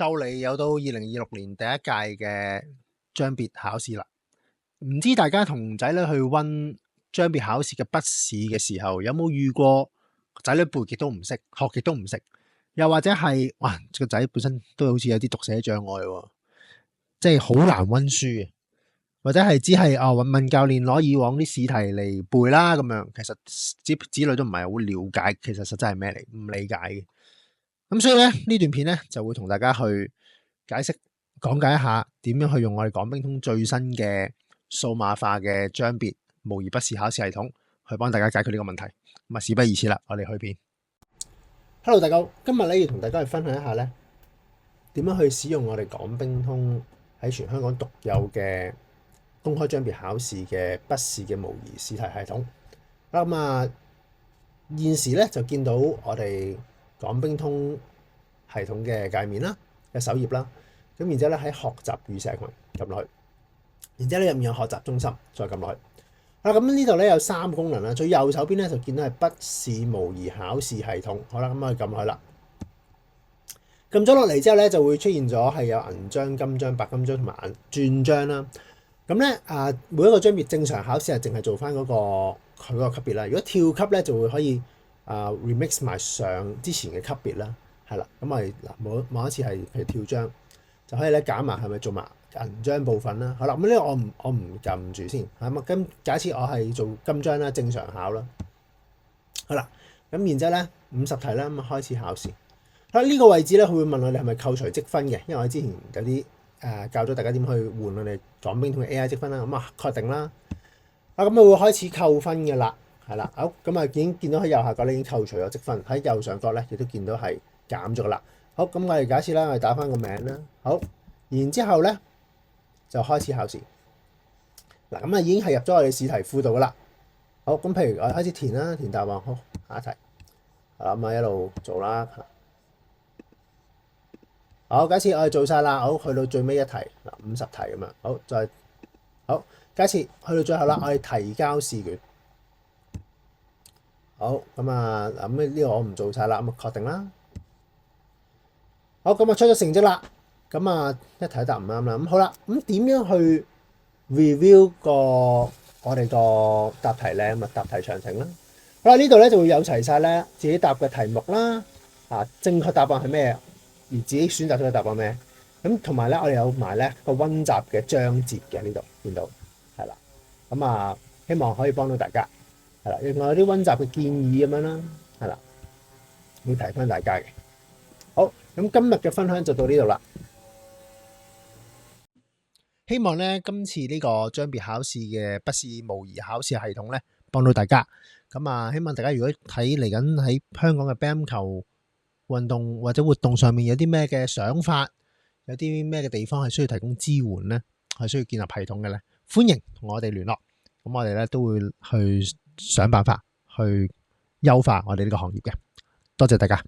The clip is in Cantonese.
就嚟有到2026年第一屆嘅將別考試啦。唔知大家同仔女去溫將別考試嘅筆試嘅時候，有冇遇過仔女背極都唔識，學極都唔識，又或者係哇個仔本身都好似有啲讀寫障礙喎，即係好難溫書嘅，或者係只係問教練攞以往啲試題嚟背啦咁樣，其實子女都唔係好了解，其實實質係咩嚟，唔理解嘅。咁所以咧呢段片咧就會同大家去解解一下點樣去用我哋港兵通最新嘅數碼化嘅將別模擬筆試考試系統去幫大家解決呢個問題。咁啊事不宜遲啦，我哋去片。Hello 大家好，今日咧要同大家去分享一下咧點樣去使用我哋港兵通喺全香港獨有嘅公開將別考試嘅筆試嘅模擬試題系統。咁啊現時咧就見到我哋港兵通系統嘅界面啦，嘅首頁啦，咁然之後咧喺學習與社群撳落去，然之後咧入面有學習中心，再撳落去。咁呢度咧有3個功能啦，最右手邊咧就見到係筆試模擬考試系統。好啦，咁我哋撳落去啦，撳咗落嚟之後咧就會出現咗係有銀章、金章、白金章同埋鑽章啦。咁咧每一個將別正常考試係淨係做翻佢嗰個級別啦，如果跳級咧就會可以remix 埋上之前嘅級別啦，係啦，咁我哋嗱某一次係譬如跳章，就可以咧揀埋係咪做埋銀章部分啦。好啦，咁呢個我唔撳住先，咁假設我係做金章啦，正常考啦。好啦，咁然之後咧50題啦，咁開始考試。喺呢個位置咧，佢會問我哋係咪扣除積分嘅，因為我之前有啲教咗大家點去換我哋港兵通嘅 AI 積分啦，咁確定啦。咁會開始扣分嘅啦。係啦，好，咁已經見到喺右下角咧已經扣除咗積分，喺右上角咧亦都見到係減咗啦。好，咁我哋假設啦，我哋打翻個名啦。好，然之後咧就開始考試。嗱，咁已經係入咗我哋試題庫度噶啦。好，咁譬如我開始填啦，填答案。好，下一題。咁一路做啦。好，假設我哋做晒啦，好，去到最尾一題50題咁樣。好，好，假設去到最後啦，我哋提交試卷。好，咁呢個我唔做晒啦，咁確定啦。好，咁出咗成績啦，咁一題答唔啱啦。咁好啦，咁點樣去 review 我哋個答題咧？咁答題詳情啦。好啦，呢度咧就會有齊晒咧自己答嘅題目啦，正確答案係咩，而自己選擇咗嘅答案咩？咁同埋咧，我哋有埋咧個溫習嘅章節嘅，呢度見到係啦。咁希望可以幫到大家。係啦，另外有啲溫習嘅建議咁樣啦，係啦，會提翻大家嘅。好，咁今日嘅分享就到呢度啦。希望咧今次呢個將別考試嘅筆試模擬考試系統咧，幫到大家。咁希望大家如果睇嚟緊喺香港嘅乒乓球運動或者活動上面有啲咩嘅想法，有啲咩嘅地方係需要提供支援咧，係需要建立系統嘅咧，歡迎同我哋聯絡。咁我哋咧都會去想辦法去優化我哋呢個行業嘅。多謝大家。